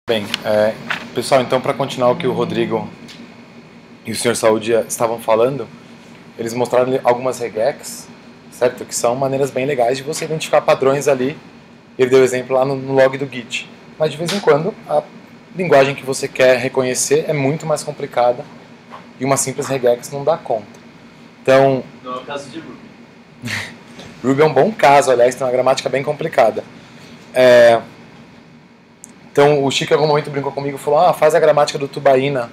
Bem, pessoal, então para continuar o que o Rodrigo e o Sr. Saúde estavam falando, eles mostraram algumas regex, certo? Que são maneiras bem legais de você identificar padrões ali. Ele deu exemplo lá no log do Git. Mas de vez em quando a linguagem que você quer reconhecer é muito mais complicada e uma simples regex não dá conta. Então, não é o caso de Ruby. Ruby é um bom caso, aliás, tem uma gramática bem complicada. Então o Chico em algum momento brincou comigo e falou: faz a gramática do tubaína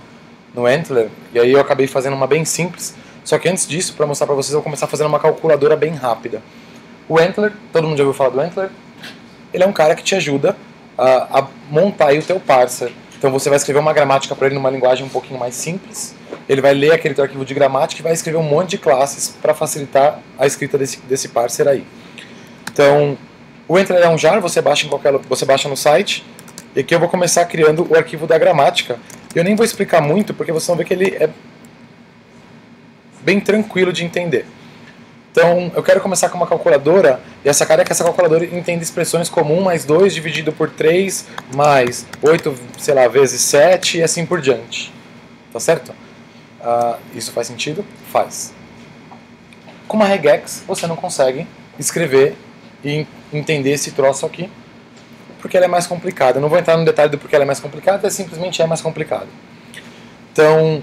no Antler. E aí eu acabei fazendo uma bem simples. Só que antes disso, para mostrar para vocês, eu vou começar fazendo uma calculadora bem rápida. O Antler, todo mundo já ouviu falar do Antler? Ele é um cara que te ajuda a montar aí o teu parser. Então você vai escrever uma gramática para ele numa linguagem um pouquinho mais simples. Ele vai ler aquele teu arquivo de gramática e vai escrever um monte de classes para facilitar a escrita desse parser aí. Então, o Antler é um jar, você baixa no site. E aqui eu vou começar criando o arquivo da gramática. Eu nem vou explicar muito, porque vocês vão ver que ele é bem tranquilo de entender. Então, eu quero começar com uma calculadora, e essa cara é que essa calculadora entende expressões como 1 mais 2 dividido por 3, mais 8, sei lá, vezes 7, e assim por diante. Tá certo? Isso faz sentido? Faz. Com uma regex, você não consegue escrever e entender esse troço aqui, porque ela é mais complicada. Eu não vou entrar no detalhe do porquê ela é mais complicada, simplesmente é mais complicada. Então,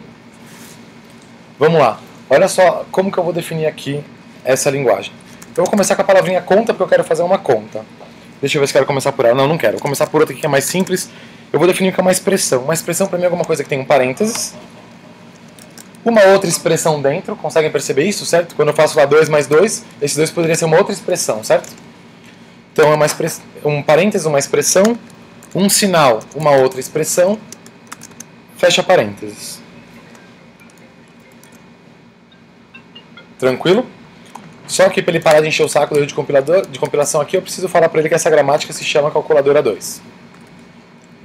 vamos lá. Olha só como que eu vou definir aqui essa linguagem. Eu vou começar com a palavrinha conta, porque eu quero fazer uma conta. Deixa eu ver se quero começar por ela. Não, não quero. Vou começar por outra aqui que é mais simples. Eu vou definir o que é uma expressão. Uma expressão para mim é alguma coisa que tem um parênteses, uma outra expressão dentro. Conseguem perceber isso, certo? Quando eu faço lá 2 mais 2, esse 2 poderia ser uma outra expressão, certo? Então é um parênteses, uma expressão, um sinal, uma outra expressão, fecha parênteses. Tranquilo? Só que para ele parar de encher o saco do erro de compilação aqui, eu preciso falar para ele que essa gramática se chama calculadora 2.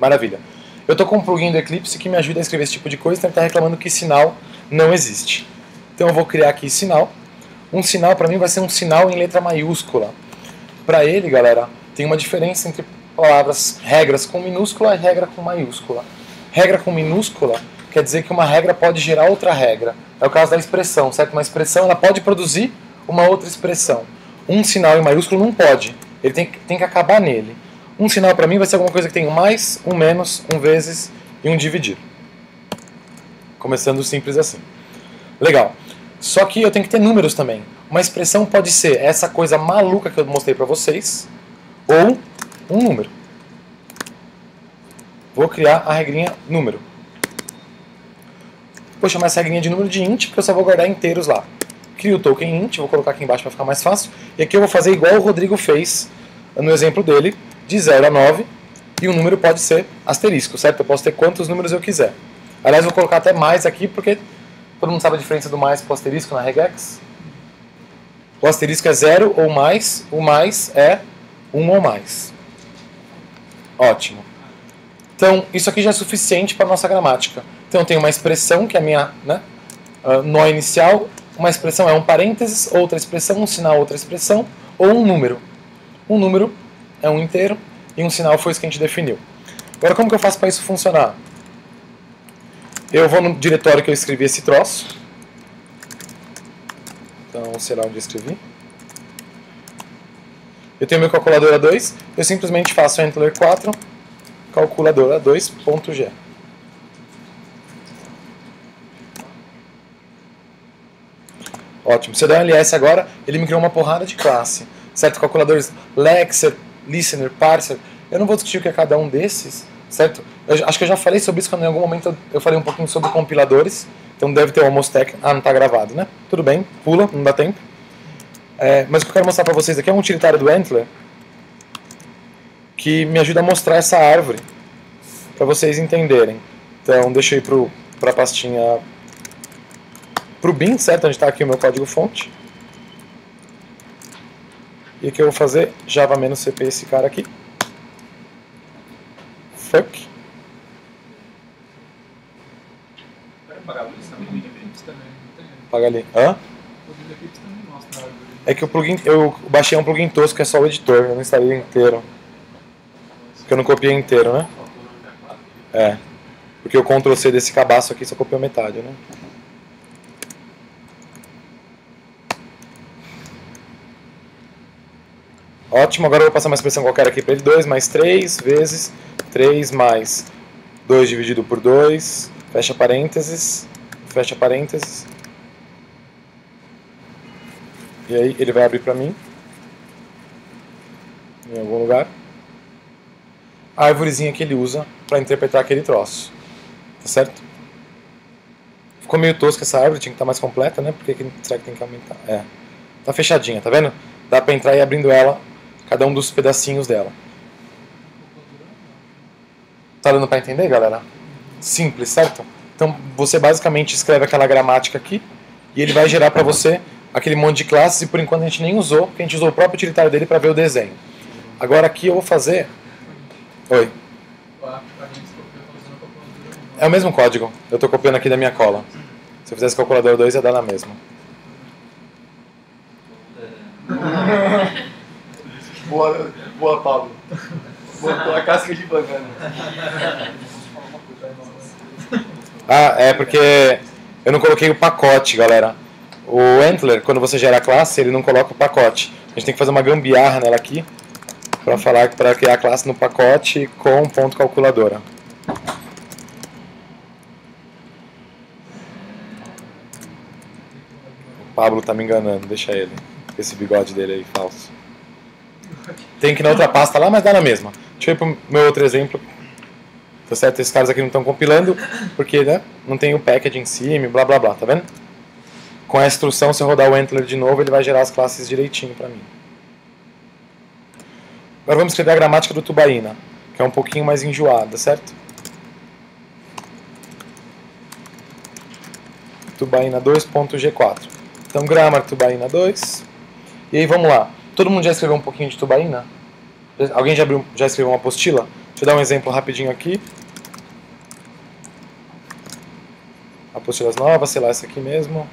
Maravilha. Eu estou com um plugin do Eclipse que me ajuda a escrever esse tipo de coisa, então ele está reclamando que sinal não existe. Então eu vou criar aqui sinal. Um sinal para mim vai ser um sinal em letra maiúscula. Para ele, galera, tem uma diferença entre palavras, regras com minúscula e regra com maiúscula. Regra com minúscula quer dizer que uma regra pode gerar outra regra. É o caso da expressão, certo? Uma expressão ela pode produzir uma outra expressão. Um sinal em maiúsculo não pode. Ele tem que acabar nele. Um sinal para mim vai ser alguma coisa que tem um mais, um menos, um vezes e um dividir. Começando simples assim. Legal. Só que eu tenho que ter números também. Uma expressão pode ser essa coisa maluca que eu mostrei para vocês, ou um número. Vou criar a regrinha número. Vou chamar essa regrinha de número de int, porque eu só vou guardar inteiros lá. Crio o token int, vou colocar aqui embaixo para ficar mais fácil. E aqui eu vou fazer igual o Rodrigo fez no exemplo dele, de 0 a 9. E o número pode ser asterisco, certo? Eu posso ter quantos números eu quiser. Aliás, vou colocar até mais aqui, porque todo mundo sabe a diferença do mais para o asterisco na regex? O asterisco é 0 ou mais, o mais é 1 ou mais. Ótimo. Então, isso aqui já é suficiente para a nossa gramática. Então, eu tenho uma expressão, que é a minha nó inicial. Uma expressão é um parênteses, outra expressão, um sinal, outra expressão, ou um número. Um número é um inteiro e um sinal foi isso que a gente definiu. Agora, como que eu faço para isso funcionar? Eu vou no diretório que eu escrevi esse troço. Então, sei lá onde eu escrevi. Eu tenho meu calculadora 2. Eu simplesmente faço Antler 4, calculadora 2.g. Ótimo. Se eu der um ls agora, ele me criou uma porrada de classe. Certo? Calculadores Lexer, Listener, Parser. Eu não vou discutir o que é cada um desses. Certo? Acho que eu já falei sobre isso quando em algum momento eu falei um pouquinho sobre compiladores. Então deve ter o Almostec. Não está gravado, né? Tudo bem, pula, não dá tempo. Mas o que eu quero mostrar para vocês aqui é um utilitário do Antler que me ajuda a mostrar essa árvore para vocês entenderem. Então deixa eu ir para a pastinha, para o bin, certo? Onde está aqui o meu código-fonte. E aqui eu vou fazer java-cp esse cara aqui. Fuck. Paga ali. Hã? É que o plugin, eu baixei um plugin tosco que é só o editor, eu não instalei ele inteiro. Porque eu não copiei inteiro, né? É. Porque o Ctrl C desse cabaço aqui só copiou metade, né? Ótimo, agora eu vou passar uma expressão qualquer aqui para ele. 2 mais 3 vezes 3 mais 2 dividido por 2, fecha parênteses, fecha parênteses. E aí ele vai abrir para mim, em algum lugar, a árvorezinha que ele usa para interpretar aquele troço. Tá certo? Ficou meio tosca essa árvore, tinha que estar mais completa, né? Por que será que tem que aumentar? É. Tá fechadinha, tá vendo? Dá para entrar e ir abrindo ela, cada um dos pedacinhos dela. Tá dando para entender, galera? Simples, certo? Então você basicamente escreve aquela gramática aqui e ele vai gerar para você aquele monte de classes e por enquanto a gente nem usou, porque a gente usou o próprio utilitário dele para ver o desenho. Agora aqui eu vou fazer... Oi. É o mesmo código. Eu estou copiando aqui da minha cola. Se eu fizesse calculadora 2 ia dar na mesma. Boa, Pablo. Botou a casca de banana. Ah, é porque eu não coloquei o pacote, galera. O Antler, quando você gera a classe, ele não coloca o pacote. A gente tem que fazer uma gambiarra nela aqui para criar a classe no pacote com ponto calculadora. O Pablo tá me enganando, deixa ele. Esse bigode dele aí, falso. Tem que ir na outra pasta lá, mas dá na mesma. Deixa eu ir pro meu outro exemplo. Tá certo? Esses caras aqui não estão compilando, porque né, não tem o package em cima, blá blá blá, tá vendo? Com a instrução, se eu rodar o Antler de novo, ele vai gerar as classes direitinho pra mim. Agora vamos escrever a gramática do Tubaína, que é um pouquinho mais enjoada, certo? Tubaína 2.g4. Então, grammar Tubaína 2. E aí, vamos lá. Todo mundo já escreveu um pouquinho de Tubaína? Alguém já escreveu uma apostila? Deixa eu dar um exemplo rapidinho aqui. Apostilas novas, sei lá, essa aqui mesmo.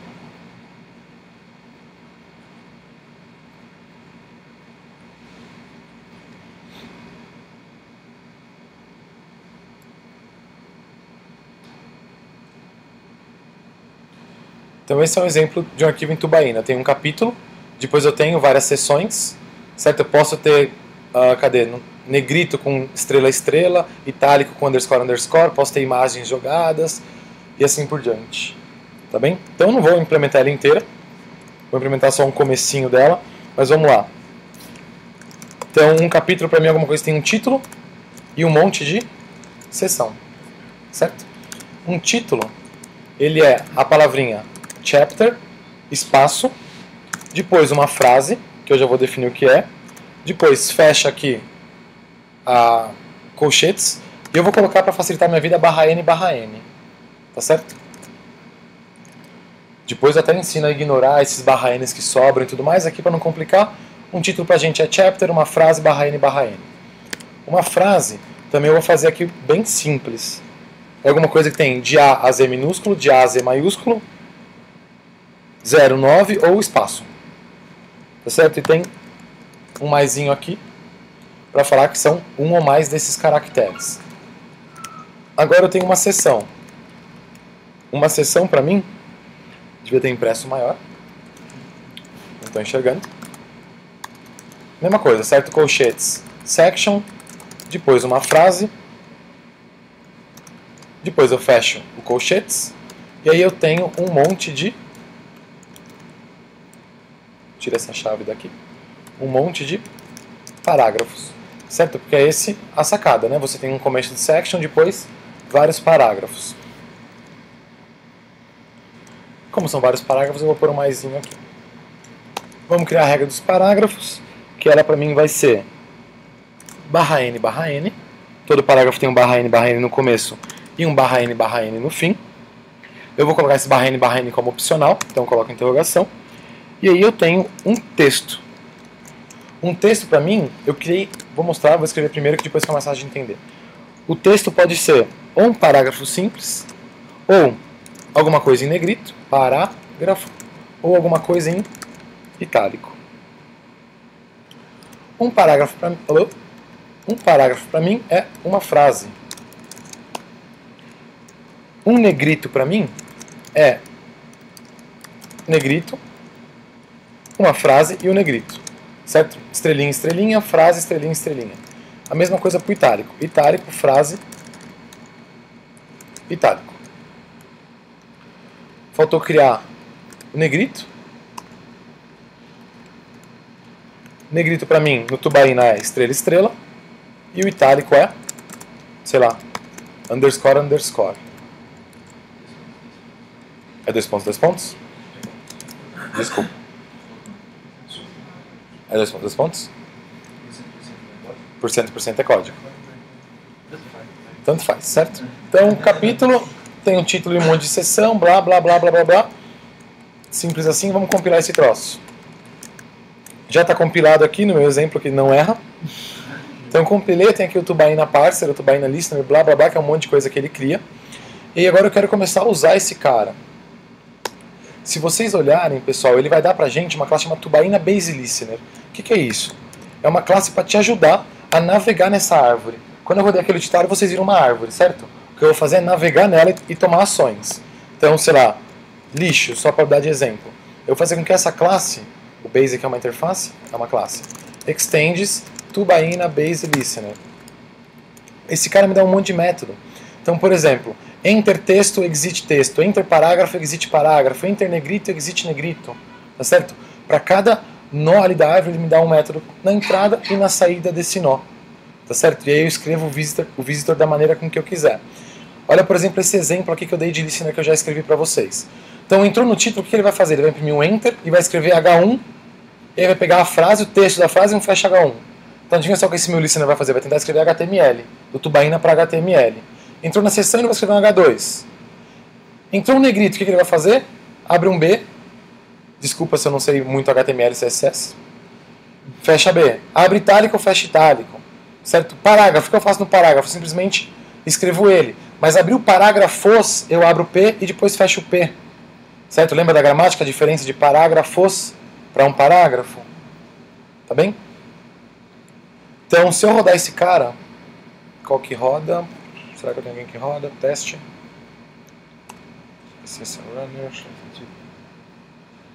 Então esse é um exemplo de um arquivo em Tubaína. Tem um capítulo, depois eu tenho várias seções, certo? Eu posso ter, cadê? Negrito com estrela estrela, itálico com underscore underscore, posso ter imagens jogadas e assim por diante. Tá bem? Então eu não vou implementar ela inteira, vou implementar só um comecinho dela, mas vamos lá. Então um capítulo para mim é alguma coisa que tem um título e um monte de seção, certo? Um título, ele é a palavrinha chapter, espaço, depois uma frase, que eu já vou definir o que é, depois fecha aqui a colchetes, e eu vou colocar para facilitar minha vida /n/n, tá certo? Depois eu até ensino a ignorar esses /n's que sobram e tudo mais, aqui para não complicar, um título pra gente é chapter, uma frase /n/n. Uma frase, também eu vou fazer aqui bem simples. É alguma coisa que tem de A a Z minúsculo, de A a Z maiúsculo, 0, 9 ou espaço. Tá certo? E tem um maisinho aqui para falar que são um ou mais desses caracteres. Agora eu tenho uma seção. Uma seção para mim, devia ter impresso maior. Não estou enxergando. Mesma coisa, certo? Colchetes, section, depois uma frase, depois eu fecho o colchetes, e aí eu tenho um monte de... Tira essa chave daqui. Um monte de parágrafos. Certo? Porque é esse a sacada, né? Você tem um começo de section, depois vários parágrafos. Como são vários parágrafos, eu vou pôr um maisinho aqui. Vamos criar a regra dos parágrafos, que ela para mim vai ser /n/n. Todo parágrafo tem um /n/n no começo e um /n/n no fim. Eu vou colocar esse /n/n como opcional, então eu coloco interrogação. E aí eu tenho um texto. Um texto para mim, eu criei, vou mostrar, vou escrever primeiro que depois fica mais fácil de entender. O texto pode ser ou um parágrafo simples, ou alguma coisa em negrito, parágrafo, ou alguma coisa em itálico. Um parágrafo para mim é uma frase. Um negrito para mim é negrito, uma frase e um negrito, certo? Estrelinha, estrelinha, frase, estrelinha, estrelinha. A mesma coisa para o itálico. Itálico, frase, itálico. Faltou criar o negrito. Negrito para mim, no tubaína é estrela, estrela. E o itálico é, sei lá, underscore, underscore. É 2 pontos, 2 pontos? Desculpa. É 2 pontos, 2 pontos? Por cento é código. Tanto faz, certo? Então, o capítulo tem um título e um monte de seção, blá, blá, blá, blá, blá, blá. Simples assim, vamos compilar esse troço. Já está compilado aqui no meu exemplo que não erra. Então, compilei, tem aqui o tubaína parser, o tubaína listener, blá, blá, blá, que é um monte de coisa que ele cria. E agora eu quero começar a usar esse cara. Se vocês olharem, pessoal, ele vai dar pra gente uma classe chamada tubaína base listener. O que é isso? É uma classe para te ajudar a navegar nessa árvore. Quando eu rodei aquele ditário, vocês viram uma árvore, certo? O que eu vou fazer é navegar nela e tomar ações. Então, sei lá, lixo, só para dar de exemplo. Eu vou fazer com que essa classe, o base aqui é uma interface, é uma classe, extends tubaína base listener. Esse cara me dá um monte de método. Então, por exemplo, enter texto, exit texto, enter parágrafo, exit parágrafo, enter negrito, exit negrito. Tá certo? Para cada nó ali da árvore, ele me dá um método na entrada e na saída desse nó. Tá certo? E aí eu escrevo o visitor da maneira com que eu quiser. Olha, por exemplo, esse exemplo aqui que eu dei de listener que eu já escrevi para vocês. Então, entrou no título, o que ele vai fazer? Ele vai imprimir um enter e vai escrever H1, e aí vai pegar a frase, o texto da frase e um flash H1. Então, adivinha só o que esse meu listener vai fazer? Vai tentar escrever HTML, do tubaína para HTML. Entrou na seção e vai escrever um H2. Entrou um negrito, o que ele vai fazer? Abre um B. Desculpa se eu não sei muito HTML e CSS. Fecha B. Abre itálico, fecha itálico. Certo? Parágrafo, o que eu faço no parágrafo? Simplesmente escrevo ele. Mas abrir o parágrafos, eu abro o P e depois fecho o P. Certo? Lembra da gramática, a diferença de parágrafos para um parágrafo? Tá bem? Então, se eu rodar esse cara, qual que roda? Será que eu tenho alguém que roda? Teste.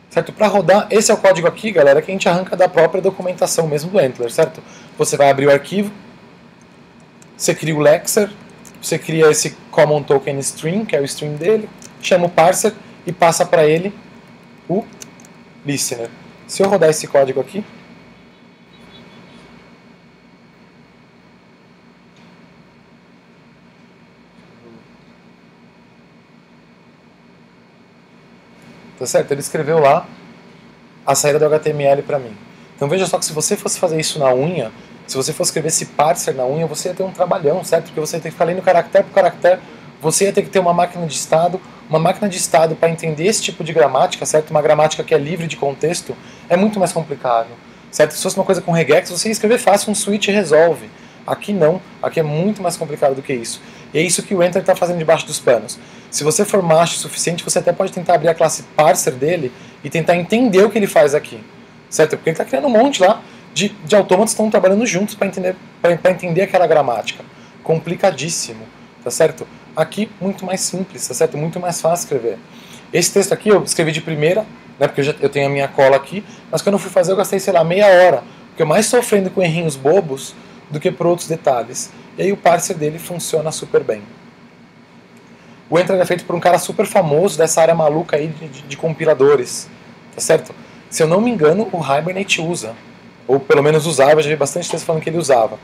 Certo? Para rodar, esse é o código aqui, galera, que a gente arranca da própria documentação mesmo do Entler, certo? Você vai abrir o arquivo, você cria o lexer, você cria esse common token string, que é o string dele, chama o parser e passa para ele o listener. Se eu rodar esse código aqui, tá certo? Ele escreveu lá a saída do HTML para mim. Então veja só que se você fosse fazer isso na unha, se você fosse escrever esse parser na unha, você ia ter um trabalhão, certo? Porque você ia ter que ficar lendo caractere por caractere, você ia ter que ter uma máquina de estado para entender esse tipo de gramática, certo? Uma gramática que é livre de contexto, é muito mais complicado, certo? Se fosse uma coisa com regex, você ia escrever fácil, um switch e resolve. Aqui não, aqui é muito mais complicado do que isso. E é isso que o Entler está fazendo debaixo dos panos. Se você for macho o suficiente, você até pode tentar abrir a classe parser dele e tentar entender o que ele faz aqui, certo? Porque ele está criando um monte lá de autômatos que estão trabalhando juntos para entender aquela gramática. Complicadíssimo, tá certo? Aqui, muito mais simples, tá certo? Muito mais fácil escrever. Esse texto aqui eu escrevi de primeira, né, porque eu tenho a minha cola aqui, mas quando eu fui fazer eu gastei, sei lá, meia hora, porque eu mais sofrendo com errinhos bobos do que por outros detalhes. E aí o parser dele funciona super bem. O Entler é feito por um cara super famoso dessa área maluca aí de compiladores, tá certo? Se eu não me engano, o Hibernate usa, ou pelo menos usava, eu já vi bastante texto falando que ele usava.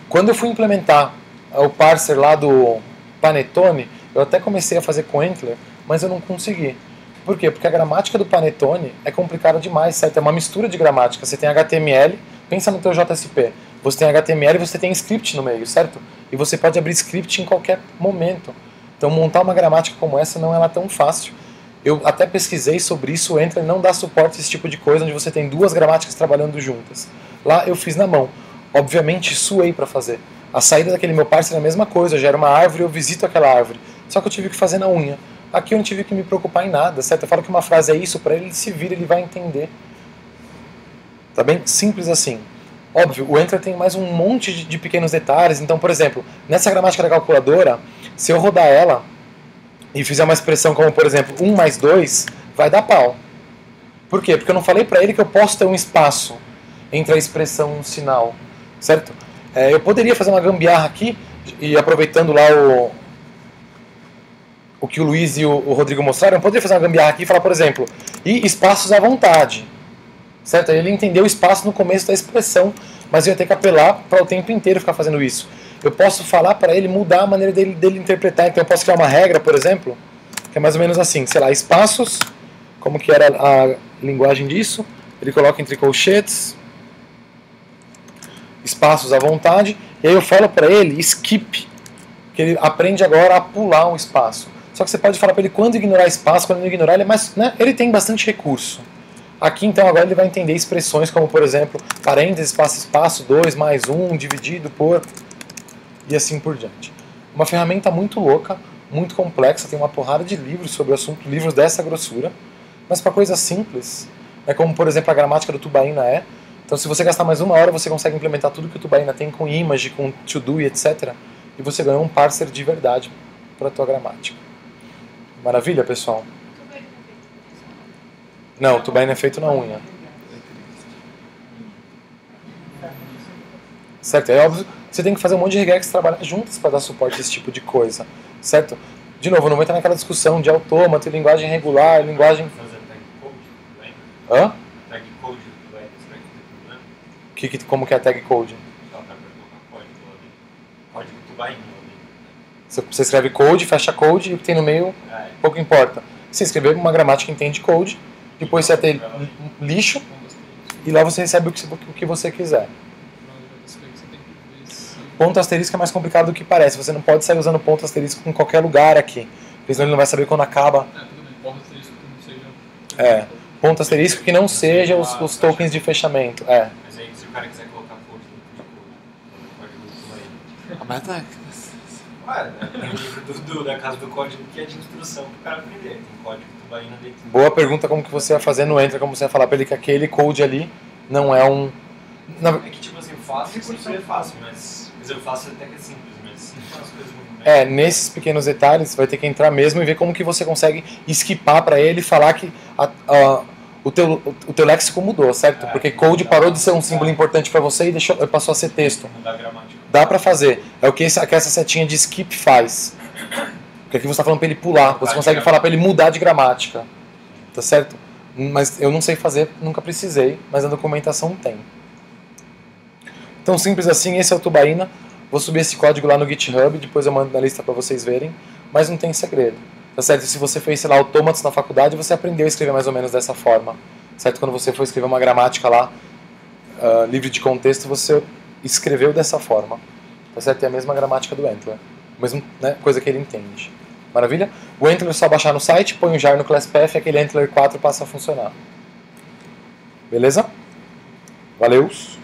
Quando eu fui implementar o parser lá do Panetone, eu até comecei a fazer com o Entler, mas eu não consegui. Por quê? Porque a gramática do Panetone é complicada demais, certo? É uma mistura de gramática. Você tem HTML, pensa no teu JSP. Você tem HTML e você tem script no meio, certo? E você pode abrir script em qualquer momento. Então montar uma gramática como essa não é lá tão fácil. Eu até pesquisei sobre isso, o Entler não dá suporte a esse tipo de coisa, onde você tem duas gramáticas trabalhando juntas. Lá eu fiz na mão. Obviamente suei para fazer. A saída daquele meu parser é a mesma coisa, eu gero uma árvore, eu visito aquela árvore. Só que eu tive que fazer na unha. Aqui eu não tive que me preocupar em nada, certo? Eu falo que uma frase é isso, para ele se vira, ele vai entender. Tá bem? Simples assim. Óbvio, o Entler tem mais um monte de pequenos detalhes. Então, por exemplo, nessa gramática da calculadora, Se eu rodar ela e fizer uma expressão como, por exemplo, 1 mais 2, vai dar pau. Por quê? Porque eu não falei para ele que eu posso ter um espaço entre a expressão e um sinal, certo? Eu poderia fazer uma gambiarra aqui, e aproveitando lá o que o Luiz e o Rodrigo mostraram, eu poderia fazer uma gambiarra aqui e falar, por exemplo, e espaços à vontade, certo? Ele entendeu o espaço no começo da expressão, mas eu ia ter que apelar para o tempo inteiro ficar fazendo isso. Eu posso falar para ele mudar a maneira dele interpretar, então eu posso criar uma regra, por exemplo, que é mais ou menos assim, sei lá, espaços, como que era a linguagem disso, ele coloca entre colchetes, espaços à vontade, e aí eu falo para ele skip, que ele aprende agora a pular um espaço. Só que você pode falar para ele quando ignorar espaço, quando não ignorar, ele é mais, né, ele tem bastante recurso. Aqui então agora ele vai entender expressões como, por exemplo, parênteses, espaço, 2 mais 1, dividido por, e assim por diante. Uma ferramenta muito louca, muito complexa, tem uma porrada de livros sobre o assunto, livros dessa grossura, mas para coisas simples, como por exemplo a gramática do Tubaína é. Então se você gastar mais 1 hora, você consegue implementar tudo que o Tubaína tem com image, com to-do e etc. E você ganhou um parser de verdade para a tua gramática. Maravilha, pessoal? Não, o Tubaína é feito na unha. Certo? É óbvio que você tem que fazer um monte de regex trabalhar juntas para dar suporte a esse tipo de coisa. Certo? De novo, não vou entrar naquela discussão de autômato, linguagem regular, linguagem... Hã? Tag code do Tubaína, Como que é a tag code? Código Tubaína. Você escreve code, fecha code e o que tem no meio pouco importa. Você escrever uma gramática que entende code, depois você vai ter lixo e lá você recebe o que você quiser. Ponto asterisco é mais complicado do que parece. Você não pode sair usando ponto asterisco em qualquer lugar aqui, porque senão ele não vai saber quando acaba. Tudo bem. Ponto asterisco que não seja... Ponto asterisco que não seja os tokens de fechamento. Mas aí se o cara quiser colocar code no código do Tubaína. Mas tá. Tem livro da casa do código que é de instrução para o cara aprender. Tem código Tubaína dentro. Boa pergunta, como que você vai fazer no Enter, como você vai falar para ele que aquele code ali não é um... É que tipo assim, fácil sempre é fácil, mas eu faço até que é simples, mas são as coisas muito bem. Nesses pequenos detalhes, você vai ter que entrar mesmo e ver como que você consegue esquipar para ele e falar que o teu léxico mudou, certo? Porque code parou de ser um símbolo importante para você e passou a ser texto. Mudar a gramática. Dá pra fazer. É o que essa setinha de skip faz. Porque aqui você tá falando pra ele pular. Você consegue falar pra ele mudar de gramática. Tá certo? Mas eu não sei fazer, nunca precisei. Mas a documentação tem. Então, simples assim, esse é o Tubaína. Vou subir esse código lá no GitHub. Depois eu mando na lista pra vocês verem. Mas não tem segredo. Tá certo? Se você fez, sei lá, autômatos na faculdade, você aprendeu a escrever mais ou menos dessa forma. Certo? Quando você for escrever uma gramática lá, livre de contexto, você escreveu dessa forma. Tá certo? É a mesma gramática do Entler. A mesma, né, coisa que ele entende. Maravilha? O Entler é só baixar no site, põe o jar no ClassPath e aquele Entler 4 passa a funcionar. Beleza? Valeus!